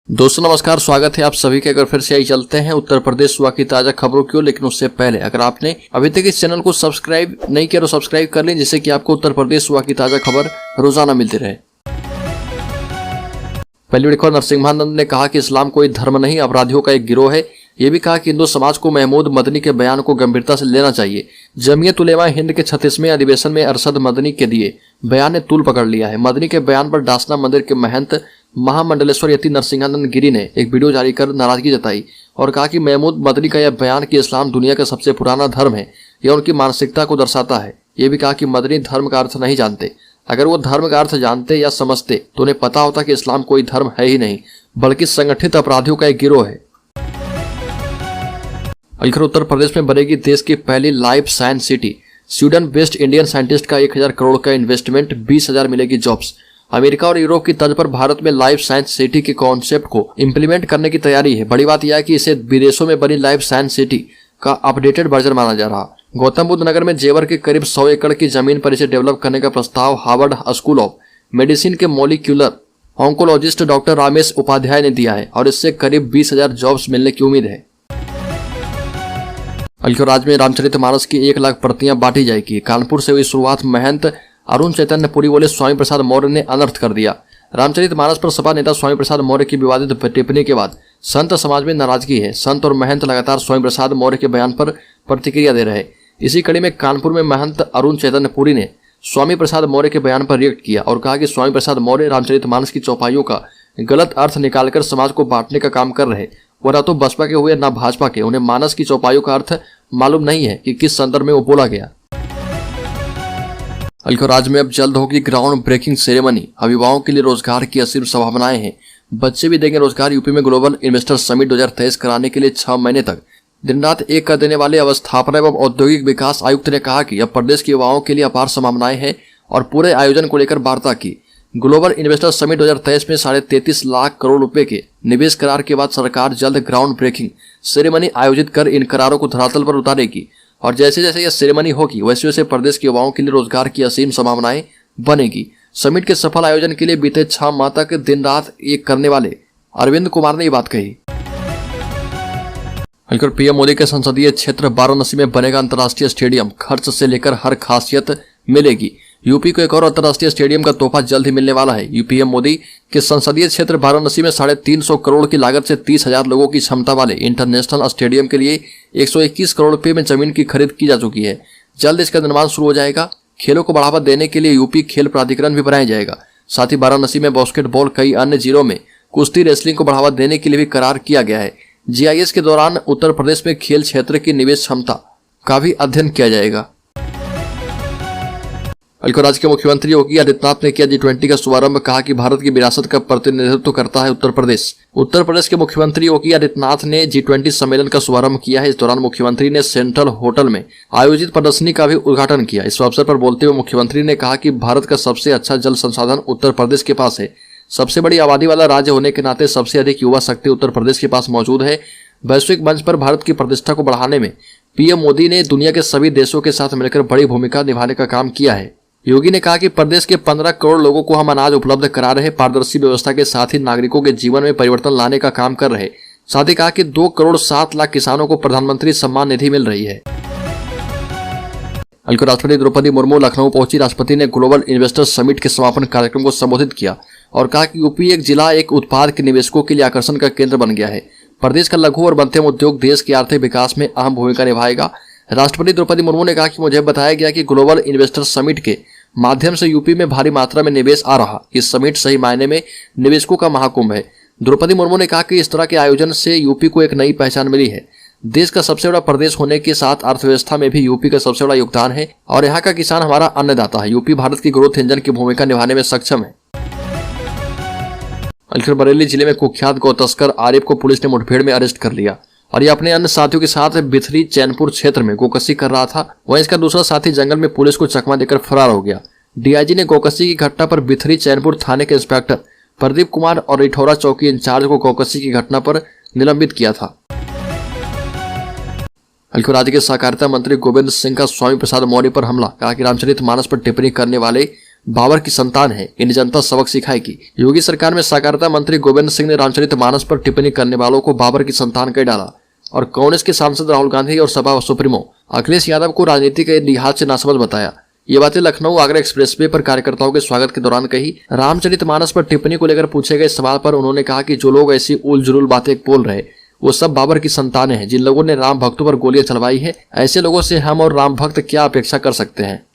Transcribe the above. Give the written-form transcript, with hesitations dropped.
दोस्तों नमस्कार, स्वागत है आप सभी के। अगर फिर से आई चलते हैं उत्तर प्रदेश हुआ की ताजा खबरों की ओर। लेकिन उससे पहले अगर आपने अभी तक इस चैनल को सब्सक्राइब नहीं किया तो सब्सक्राइब कर लें, जिससे कि आपको उत्तर प्रदेश हुआ की ताजा खबर रोजाना मिलती रहे। पहली खबर, नरसिम्हानंद ने कहा कि इस्लाम कोई धर्म नहीं, अपराधियों का एक गिरोह है। ये भी कहा कि हिंदू समाज को महमूद मदनी के बयान को गंभीरता से लेना चाहिए। जमीयत उलेमा हिंद के 36वें अधिवेशन में अरशद मदनी के दिए बयान ने तूल पकड़ लिया है। मदनी के बयान पर डासना मंदिर के महंत महामंडलेश्वर यति नरसिंहानंद गिरी ने एक वीडियो जारी कर नाराजगी जताई और कहा कि महमूद मदनी का यह बयान कि इस्लाम दुनिया का सबसे पुराना धर्म है, यह उनकी मानसिकता को दर्शाता है। ये भी कहा कि मदनी धर्म का अर्थ नहीं जानते। अगर वो धर्म का अर्थ जानते या समझते तो उन्हें पता होता कि इस्लाम कोई धर्म है ही नहीं, बल्कि संगठित अपराधियों का एक गिरोह है। अलीगढ़ उत्तर प्रदेश में बनेगी देश की पहली life science city. Sweden based Indian scientist का 1000 करोड़ का इन्वेस्टमेंट, 20,000 मिलेगी जॉब्स। अमेरिका और यूरोप की तर्ज पर भारत में लाइफ साइंस सिटी के कॉन्सेप्ट को इंप्लीमेंट करने की तैयारी है। बड़ी बात यह है कि इसे विदेशों में बनी लाइफ साइंस सिटी का अपडेटेड वर्जन माना जा रहा। गौतम बुद्ध नगर में जेवर के करीब 100 एकड़ की जमीन पर इसे डेवलप करने का प्रस्ताव हार्वर्ड स्कूल ऑफ मेडिसिन के molecular oncologist doctor Ramesh Upadhyay ने दिया है और इससे करीब 20,000 जॉब्स मिलने की उम्मीद है। अलीगढ़ राज्य में रामचरितमानस की 1 लाख प्रतियां बांटी जाएगी। कानपुर से हुई शुरुआत, महंत अरुण चैतन्यपुरी बोले स्वामी प्रसाद मौर्य ने अनर्थ कर दिया। रामचरितमानस पर सपा नेता स्वामी प्रसाद मौर्य की विवादित टिप्पणी के बाद संत समाज में नाराजगी है। संत और महंत लगातार स्वामी प्रसाद मौर्य के बयान पर प्रतिक्रिया दे रहे। इसी कड़ी में कानपुर में महंत अरुण चैतन्यपुरी ने स्वामी प्रसाद मौर्य के बयान पर रिएक्ट किया और कहा कि स्वामी प्रसाद मौर्य रामचरितमानस की चौपाइयों का गलत अर्थ निकालकर समाज को बांटने का काम कर रहे। वो ना तो बसपा के हुए ना भाजपा के। उन्हें मानस की चौपाइयों का अर्थ मालूम नहीं है कि किस संदर्भ में वो बोला गया। अलीगढ़ राज्य में अब जल्द होगी ग्राउंड ब्रेकिंग सेरेमनी। अभिभावकों के लिए रोजगार की असीम संभावनाएं हैं। बच्चे भी देंगे रोजगार। यूपी में ग्लोबल इन्वेस्टर समिट 2023 कराने के लिए 6 महीने तक दिन रात एक कर देने वाले अवस्थापना एवं औद्योगिक विकास आयुक्त ने कहा कि अब प्रदेश के युवाओं के लिए अपार संभावनाएं हैं और पूरे आयोजन को लेकर वार्ता की। ग्लोबल इन्वेस्टर समिट 2023 में 33.5 लाख करोड़ रुपए के निवेश करार के बाद सरकार जल्द ग्राउंड ब्रेकिंग सेरेमनी आयोजित कर इन करारों को धरातल पर उतारेगी और जैसे जैसे यह सेरेमनी होगी वैसे वैसे प्रदेश के युवाओं के लिए रोजगार की असीम संभावनाएं बनेगी। समिट के सफल आयोजन के लिए बीते 6 माह तक दिन रात एक करने वाले अरविंद कुमार ने ये बात कही। अलीगढ़ पीएम मोदी के संसदीय क्षेत्र वाराणसी में बनेगा अंतर्राष्ट्रीय स्टेडियम। खर्च से लेकर हर खासियत मिलेगी। यूपी को एक और अंतर्राष्ट्रीय स्टेडियम का तोहफा जल्द ही मिलने वाला है। पीएम मोदी के संसदीय क्षेत्र वाराणसी में 350 करोड़ की लागत से 30,000 लोगों की क्षमता वाले इंटरनेशनल स्टेडियम के लिए 121 करोड़ रुपए में जमीन की खरीद की जा चुकी है। जल्द इसका निर्माण शुरू हो जाएगा। खेलों को बढ़ावा देने के लिए यूपी खेल प्राधिकरण भी बनाया जाएगा। साथ ही वाराणसी में बास्केटबॉल, कई अन्य जिलों में कुश्ती, रेसलिंग को बढ़ावा देने के लिए भी करार किया गया है। जीआईएस के दौरान उत्तर प्रदेश में खेल क्षेत्र की निवेश क्षमता का भी अध्ययन किया जाएगा। अलीगढ़ राज्य के मुख्यमंत्री योगी आदित्यनाथ ने किया G20 का शुभारंभ। कहा कि भारत की विरासत का प्रतिनिधित्व करता है उत्तर प्रदेश। उत्तर प्रदेश के मुख्यमंत्री योगी आदित्यनाथ ने G20 सम्मेलन का शुभारंभ किया है। इस दौरान मुख्यमंत्री ने सेंट्रल होटल में आयोजित प्रदर्शनी का भी उद्घाटन किया। इस अवसर पर बोलते हुए मुख्यमंत्री ने कहा कि भारत का सबसे अच्छा जल संसाधन उत्तर प्रदेश के पास है। सबसे बड़ी आबादी वाला राज्य होने के नाते सबसे अधिक युवा शक्ति उत्तर प्रदेश के पास मौजूद है। वैश्विक मंच पर भारत की प्रतिष्ठा को बढ़ाने में पीएम मोदी ने दुनिया के सभी देशों के साथ मिलकर बड़ी भूमिका निभाने का काम किया है। योगी ने कहा कि प्रदेश के 15 करोड़ लोगों को हम अनाज उपलब्ध करा रहे, पारदर्शी व्यवस्था के साथ ही नागरिकों के जीवन में परिवर्तन लाने का काम कर रहे। साथ ही कहा कि 2 करोड़ 7 लाख किसानों को प्रधानमंत्री सम्मान निधि मिल रही है। अलीगढ़ राष्ट्रपति द्रौपदी मुर्मू लखनऊ पहुंची। राष्ट्रपति ने ग्लोबल इन्वेस्टर समिट के समापन कार्यक्रम को संबोधित किया और कहा कि यूपी एक जिला एक उत्पाद के निवेशकों के लिए आकर्षण का केंद्र बन गया है। प्रदेश का लघु और मध्यम उद्योग देश के आर्थिक विकास में अहम भूमिका निभाएगा। राष्ट्रपति द्रौपदी मुर्मू ने कहा कि मुझे बताया गया कि ग्लोबल इन्वेस्टर समिट के माध्यम से यूपी में भारी मात्रा में निवेश आ रहा। इस समिट सही मायने में निवेशकों का महाकुंभ है। द्रौपदी मुर्मू ने कहा कि इस तरह के आयोजन से यूपी को एक नई पहचान मिली है। देश का सबसे बड़ा प्रदेश होने के साथ अर्थव्यवस्था में भी यूपी का सबसे बड़ा योगदान है और यहाँ का किसान हमारा अन्नदाता है। यूपी भारत की ग्रोथ इंजन की भूमिका निभाने में सक्षम है। अलीगढ़ बरेली जिले में कुख्यात गौ तस्कर आरिफ को पुलिस ने मुठभेड़ में अरेस्ट कर लिया और ये अपने अन्य साथियों के साथ बिथरी चैनपुर क्षेत्र में गोकसी कर रहा था। वहीं इसका दूसरा साथी जंगल में पुलिस को चकमा देकर फरार हो गया। डीआईजी ने गोकसी की घटना पर बिथरी चैनपुर थाने के इंस्पेक्टर प्रदीप कुमार और रिठौरा चौकी इंचार्ज को गोकसी की घटना पर निलंबित किया था। अलीगढ़ राज्य के सहकारिता मंत्री गोविंद सिंह का स्वामी प्रसाद मौर्य पर हमला। कहा कि रामचरितमानस पर टिप्पणी करने वाले बाबर की संतान है, इन्हें जनता सबक सिखाएगी। योगी सरकार में सहकारिता मंत्री गोविंद सिंह ने रामचरितमानस पर टिप्पणी करने वालों को बाबर की संतान कह डाला और कांग्रेस के सांसद राहुल गांधी और सपा सुप्रीमो अखिलेश यादव को राजनीति के लिहाज से नासमझ बताया। ये बातें लखनऊ आगरा एक्सप्रेसवे पर कार्यकर्ताओं के स्वागत के दौरान कही। रामचरितमानस पर टिप्पणी को लेकर पूछे गए सवाल पर उन्होंने कहा कि जो लोग ऐसी उल जुलूल बातें बोल रहे वो सब बाबर की संतानें हैं। जिन लोगों ने राम भक्तों पर गोलियां चलवाई है, ऐसे लोगों से हम और राम भक्त क्या अपेक्षा कर सकते हैं।